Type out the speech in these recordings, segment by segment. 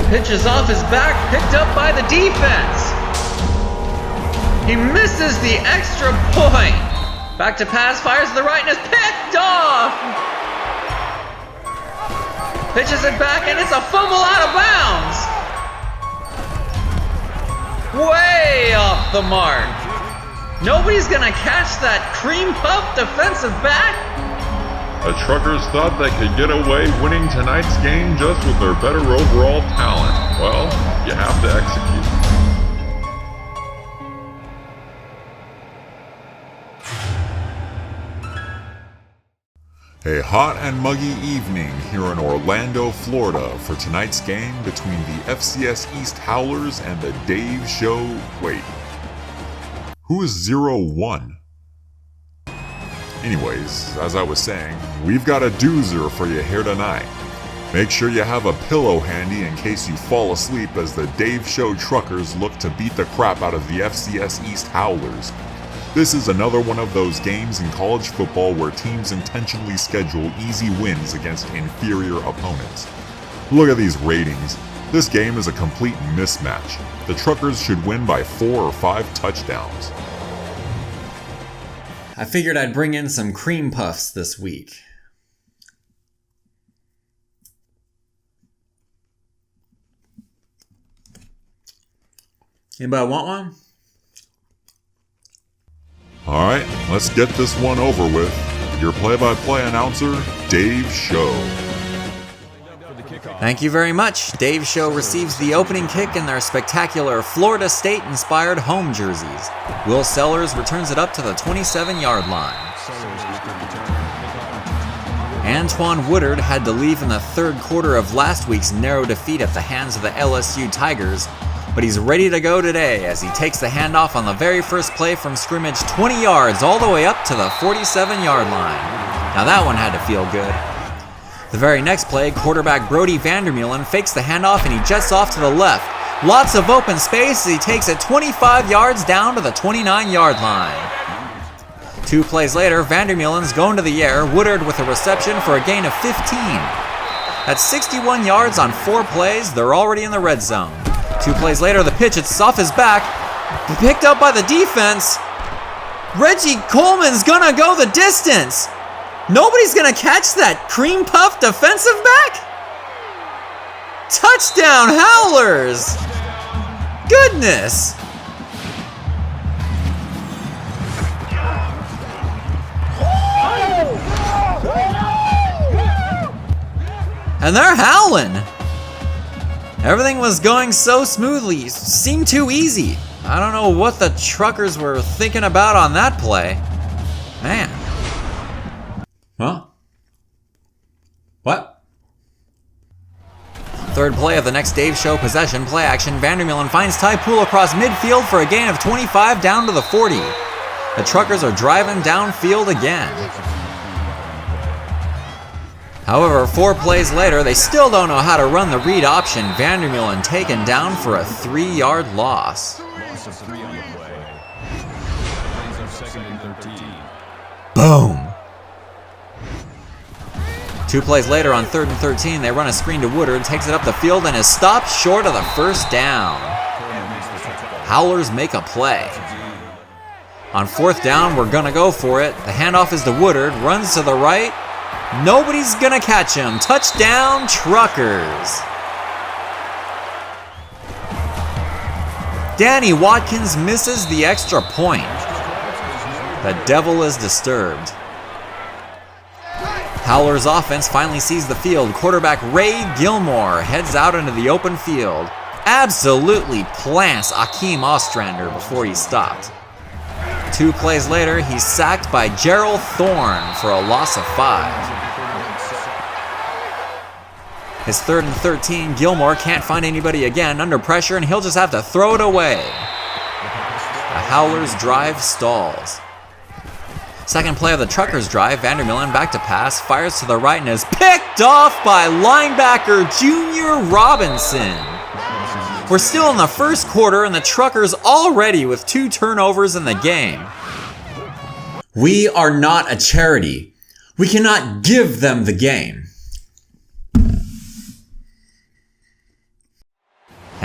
Pitches off his back, picked up by the defense. He misses the extra point. Back to pass, fires to the right and is picked off. Pitches it back and it's a fumble out of bounds. Way off the mark. Nobody's gonna catch that cream puff defensive back. The Truckers thought they could get away winning tonight's game just with their better overall talent. Well, you have to execute. A hot and muggy evening here in Orlando, Florida for tonight's game between the FCS East Howlers and the Dave Show. Wait, who is 0-1? Anyways, as I was saying, we've got a doozer for you here tonight. Make sure you have a pillow handy in case you fall asleep as the Dave Show Truckers look to beat the crap out of the FCS East Howlers. This is another one of those games in college football where teams intentionally schedule easy wins against inferior opponents. Look at these ratings. This game is a complete mismatch. The Truckers should win by 4 or 5 touchdowns. I figured I'd bring in some cream puffs this week. Anybody want one? Alright, let's get this one over with. Your play-by-play announcer, Dave Show. Thank you very much. Dave Show receives the opening kick in their spectacular Florida State-inspired home jerseys. Will Sellers returns it up to the 27-yard line. Antoine Woodard had to leave in the third quarter of last week's narrow defeat at the hands of the LSU Tigers, but he's ready to go today as he takes the handoff on the very first play from scrimmage 20 yards all the way up to the 47-yard line. Now that one had to feel good. The very next play, quarterback Brody Vandermeulen fakes the handoff and he jets off to the left. Lots of open space as he takes it 25 yards down to the 29-yard line. 2 plays later, Vandermeulen's going to the air, Woodard with a reception for a gain of 15. At 61 yards on 4 plays, they're already in the red zone. 2 plays later, the pitch, it's off his back, picked up by the defense. Reggie Coleman's gonna go the distance. Nobody's gonna catch that cream puff defensive back? Touchdown, Howlers! Goodness! And they're howling. Everything was going so smoothly, seemed too easy. I don't know what the Truckers were thinking about on that play. Man. Huh? What? Third play of the next Dave Show possession, play action. Vandermeulen finds Ty Poole across midfield for a gain of 25 down to the 40. The Truckers are driving downfield again. However, 4 plays later, they still don't know how to run the read option. Vandermeulen taken down for a 3-yard loss. Boom! 2 plays later on 3rd and 13, they run a screen to Woodard, takes it up the field and is stopped short of the first down. Howlers make a play. On 4th down, we're gonna go for it. The handoff is to Woodard, runs to the right. Nobody's gonna catch him. Touchdown, Truckers. Danny Watkins misses the extra point. The devil is disturbed. Howlers offense finally sees the field. Quarterback Ray Gilmore heads out into the open field. Absolutely plants Akeem Ostrander before he stopped. 2 plays later, he's sacked by Gerald Thorne for a loss of 5. His 3rd and 13, Gilmore can't find anybody again, under pressure, and he'll just have to throw it away. The Howlers' drive stalls. Second play of the Truckers' drive, Vandermeulen back to pass, fires to the right and is picked off by linebacker Junior Robinson. We're still in the first quarter and the Truckers already with 2 turnovers in the game. We are not a charity. We cannot give them the game.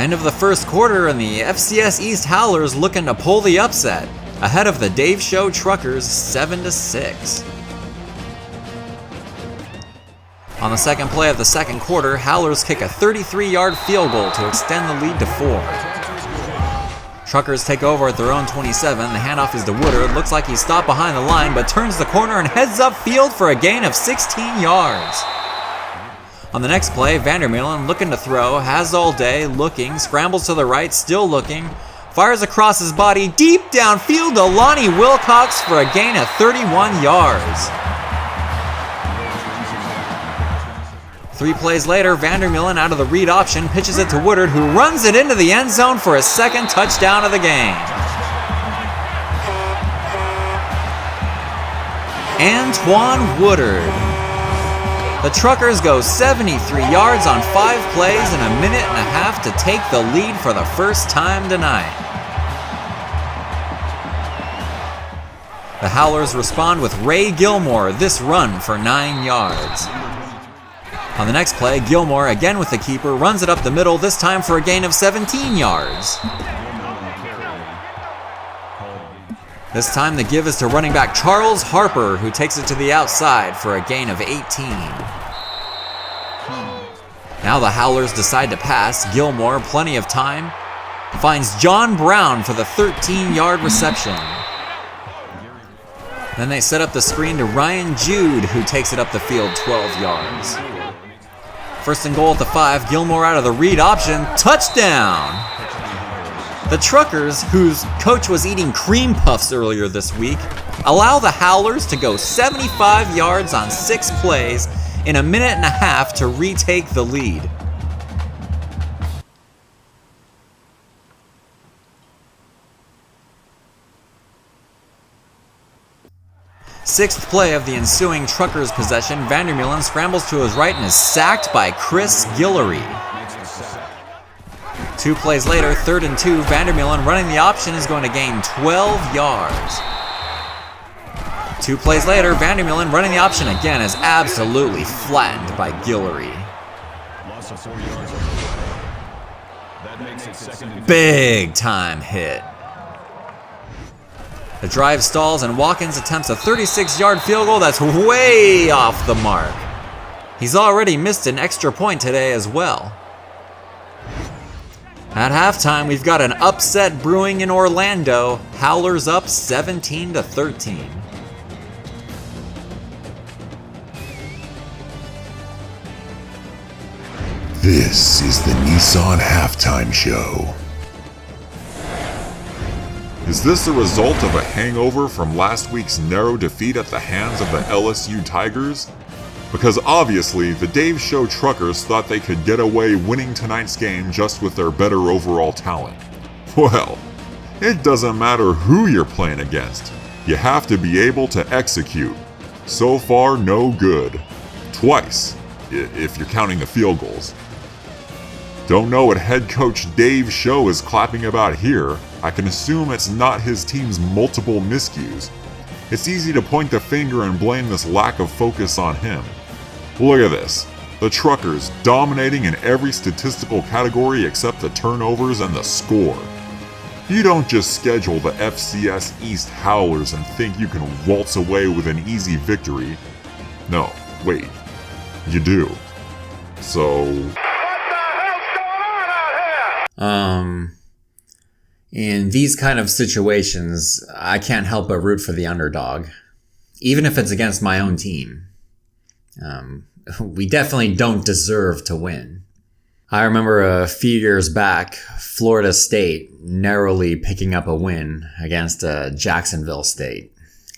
End of the first quarter, and the FCS East Howlers looking to pull the upset, ahead of the Dave Show Truckers 7-6. On the second play of the second quarter, Howlers kick a 33-yard field goal to extend the lead to 4. Truckers take over at their own 27. The handoff is to Woodard. Looks like he's stopped behind the line, but turns the corner and heads upfield for a gain of 16 yards. On the next play, Vandermeulen looking to throw, has all day, looking, scrambles to the right, still looking, fires across his body deep downfield to Lonnie Wilcox for a gain of 31 yards. 3 plays later, Vandermeulen out of the read option pitches it to Woodard, who runs it into the end zone for his second touchdown of the game. Antoine Woodard. The Truckers go 73 yards on 5 plays in a minute and a half to take the lead for the first time tonight. The Howlers respond with Ray Gilmore, this run for 9 yards. On the next play, Gilmore, again with the keeper, runs it up the middle, this time for a gain of 17 yards. This time the give is to running back Charles Harper, who takes it to the outside for a gain of 18. Now the Howlers decide to pass. Gilmore, plenty of time, finds John Brown for the 13-yard reception. Then they set up the screen to Ryan Jude, who takes it up the field 12 yards. First and goal at the 5, Gilmore out of the read option, touchdown! The Truckers, whose coach was eating cream puffs earlier this week, allow the Howlers to go 75 yards on 6 plays in a minute and a half to retake the lead. Sixth play of the ensuing Truckers possession, Vandermeulen scrambles to his right and is sacked by Chris Guillory. 2 plays later, 3rd and 2, Vandermeulen running the option is going to gain 12 yards. 2 plays later, Vandermeulen running the option again is absolutely flattened by Guillory. Big time hit. The drive stalls and Watkins attempts a 36-yard field goal that's way off the mark. He's already missed an extra point today as well. At halftime, we've got an upset brewing in Orlando. Howlers up 17-13. This is the Nissan Halftime Show. Is this a result of a hangover from last week's narrow defeat at the hands of the LSU Tigers? Because obviously, the Dave Show Truckers thought they could get away winning tonight's game just with their better overall talent. Well, it doesn't matter who you're playing against. You have to be able to execute. So far, no good. Twice, if you're counting the field goals. Don't know what head coach Dave Show is clapping about here. I can assume it's not his team's multiple miscues. It's easy to point the finger and blame this lack of focus on him. Look at this. The Truckers dominating in every statistical category except the turnovers and the score. You don't just schedule the FCS East Howlers and think you can waltz away with an easy victory. No, wait. You do. So... In these kind of situations, I can't help but root for the underdog, even if it's against my own team. We definitely don't deserve to win. I remember a few years back, Florida State narrowly picking up a win against Jacksonville State.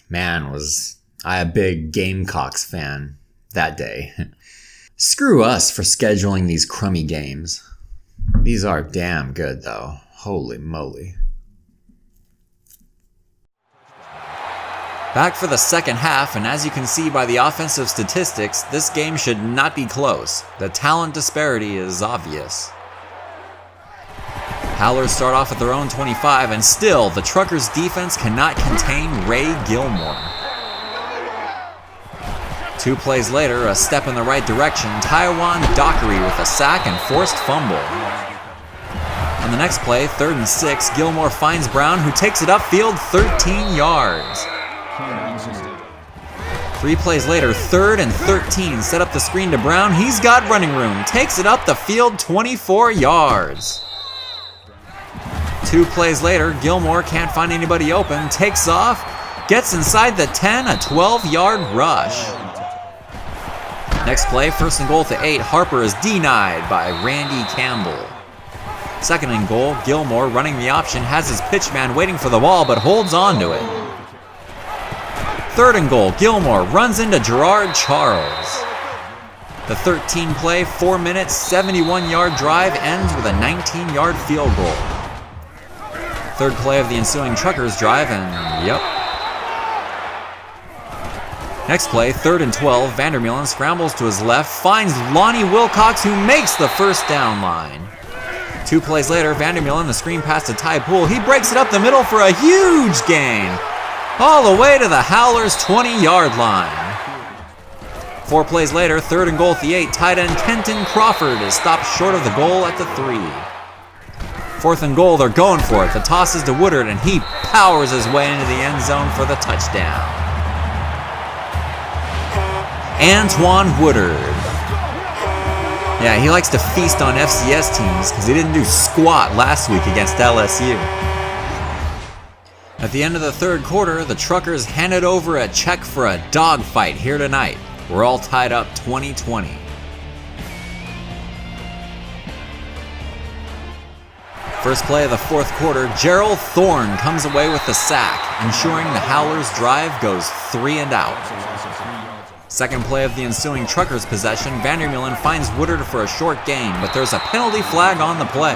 Man, was I a big Gamecocks fan that day. Screw us for scheduling these crummy games. These are damn good, though. Holy moly. Back for the second half, and as you can see by the offensive statistics, this game should not be close. The talent disparity is obvious. Howlers start off at their own 25, and still, the Truckers' defense cannot contain Ray Gilmore. 2 plays later, a step in the right direction, Taiwan Dockery with a sack and forced fumble. On the next play, 3rd and 6, Gilmore finds Brown, who takes it upfield 13 yards. 3 plays later, 3rd and 13, set up the screen to Brown. He's got running room, takes it up the field 24 yards. 2 plays later, Gilmore can't find anybody open, takes off, gets inside the 10, a 12-yard rush. Next play, 1st and goal to 8, Harper is denied by Randy Campbell. 2nd and goal, Gilmore running the option, has his pitch man waiting for the ball but holds on to it. 3rd and goal, Gilmore runs into Gerard Charles. The 13-play, 4-minute, 71-yard drive ends with a 19-yard field goal. 3rd play of the ensuing Truckers drive, and yep. Next play, 3rd and 12, Vandermeulen scrambles to his left, finds Lonnie Wilcox, who makes the first down line. 2 plays later, Vandermeulen, the screen pass to Ty Poole, he breaks it up the middle for a huge gain, all the way to the Howlers' 20-yard line. 4 plays later, 3rd and goal at the 8, tight end Kenton Crawford is stopped short of the goal at the 3. 4th and goal, they're going for it. The toss is to Woodard, and he powers his way into the end zone for the touchdown. Antoine Woodard. Yeah, he likes to feast on FCS teams because he didn't do squat last week against LSU. At the end of the 3rd quarter, the Truckers handed over a check for a dogfight here tonight. We're all tied up 20-20. First play of the 4th quarter, Gerald Thorne comes away with the sack, ensuring the Howlers' drive goes 3 and out. 2nd play of the ensuing Truckers' possession, Vandermeulen finds Woodard for a short gain, but there's a penalty flag on the play.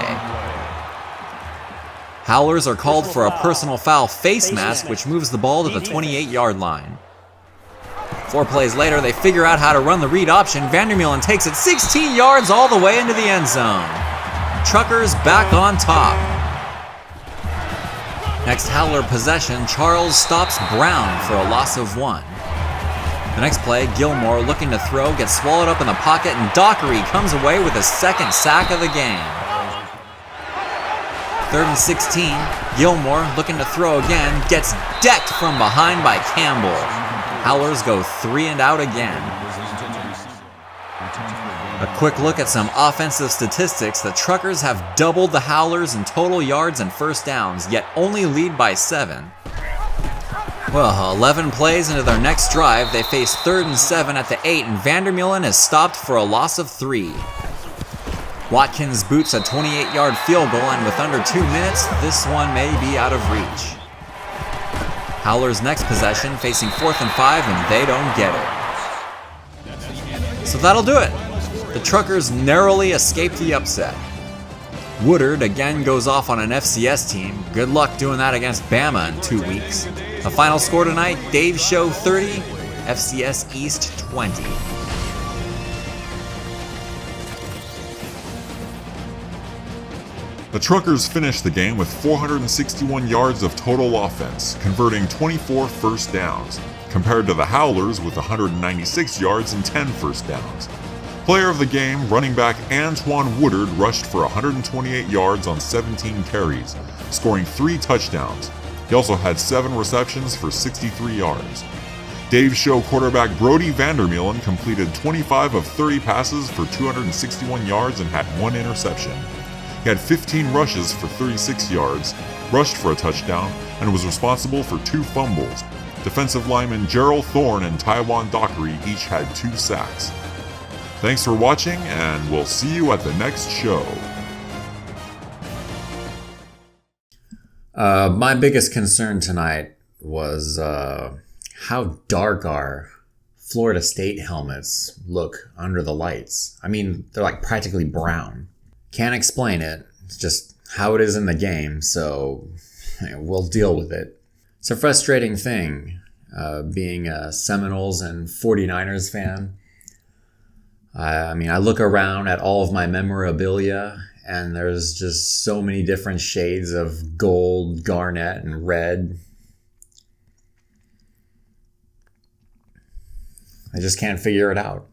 Howlers are called for a personal foul face mask, which moves the ball to the 28-yard line. 4 plays later, they figure out how to run the read option. Vandermeulen takes it 16 yards all the way into the end zone. Truckers back on top. Next Howler possession, Charles stops Brown for a loss of 1. The next play, Gilmore looking to throw, gets swallowed up in the pocket, and Dockery comes away with his 2nd sack of the game. 3rd and 16, Gilmore looking to throw again, gets decked from behind by Campbell. Howlers go 3 and out again. A quick look at some offensive statistics. The Truckers have doubled the Howlers in total yards and first downs, yet only lead by 7. Well, 11 plays into their next drive, they face 3rd and 7 at the 8, and Vandermeulen is stopped for a loss of 3. Watkins boots a 28-yard field goal, and with under 2 minutes, this one may be out of reach. Howlers' next possession, facing 4th and 5, and they don't get it. So that'll do it. The Truckers narrowly escape the upset. Woodard again goes off on an FCS team. Good luck doing that against Bama in 2 weeks. The final score tonight, Dave Show 30, FCS East 20. The Truckers finished the game with 461 yards of total offense, converting 24 first downs, compared to the Howlers with 196 yards and 10 first downs. Player of the game, running back Antoine Woodard rushed for 128 yards on 17 carries, scoring 3 touchdowns. He also had 7 receptions for 63 yards. Dave's Show quarterback Brody Vandermeulen completed 25 of 30 passes for 261 yards and had 1 interception. He had 15 rushes for 36 yards, rushed for a touchdown, and was responsible for 2 fumbles. Defensive linemen Gerald Thorne and Taiwan Dockery each had 2 sacks. Thanks for watching, and we'll see you at the next show. My biggest concern tonight was how dark our Florida State helmets look under the lights. I mean, they're like practically brown. Can't explain it. It's just how it is in the game, so we'll deal with it. It's a frustrating thing, being a Seminoles and 49ers fan. I mean, I look around at all of my memorabilia, and there's just so many different shades of gold, garnet, and red. I just can't figure it out.